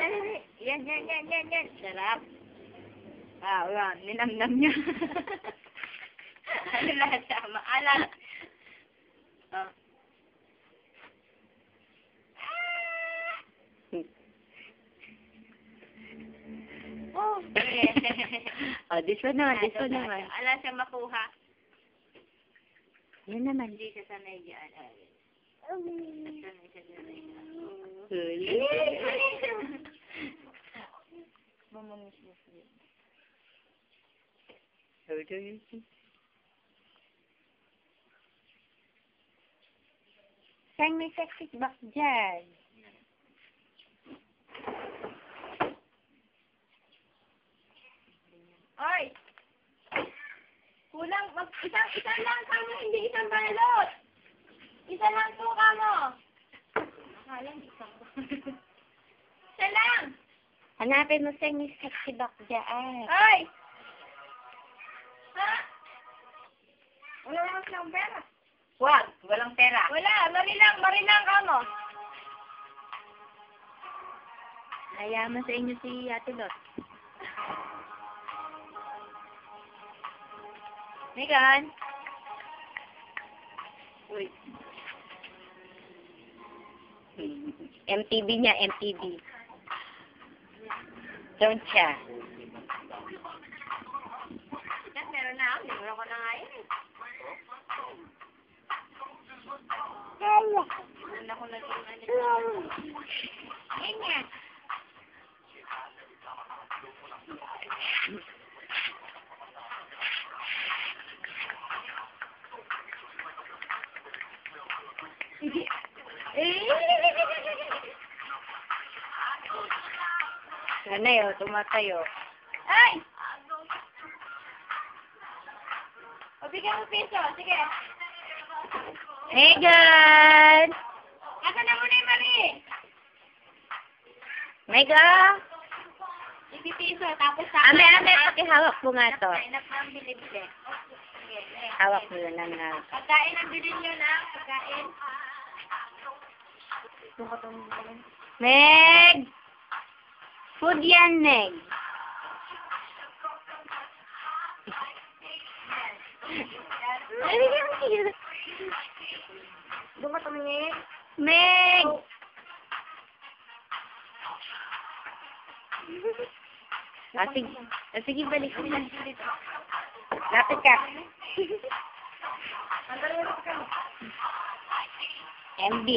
Yan, yan, yan, yan, yan. Sarap. Ah, yan. Ninamnam niya. Ano lahat sa maalat? Oh. Oh, yeah. Oh, this one naman, this one naman. Ala siya makuha. Yan naman. Hindi siya sanay dyan. Sanay siya dyan. Huli. Mamamis mo siya. Saan may sexy back dyan? Oy! Kulang, isang lang kamo, hindi isang balot. Isa lang po kamo. Akala isang Isa lang. Hanapin mo saan may sexy back dyan. Oy! Ha? Wala lang siyang pera. Wag, walang pera. Wala, marilang kamo. Ayaman sa inyo si Ate Lot. Megan. Uy. MTV niya, MTV. Don't siya. Yan, meron na ako. Meron ko na nga yun eh. Meron ako naging Ayun nga. Nanay, oh, tumatayo. Ay! O, bigyan mo piso. Sige. Megan! Asa na muna yung Marie? Megan! Ipipiso. Tapos sa Ame, pakihawak mo nga to. Kainap na ang bili-bili. Sige. Hawak mo lang nga. Pagkain ang bilhin nyo na. Pagkain. Meg! Food yan, Meg. Doon ka tumingin. Meg! Sige, balik mo lang. Lapit ka. MB.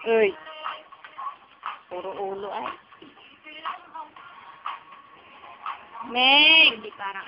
Uy. Puro ulo ay. Meg! Hindi parang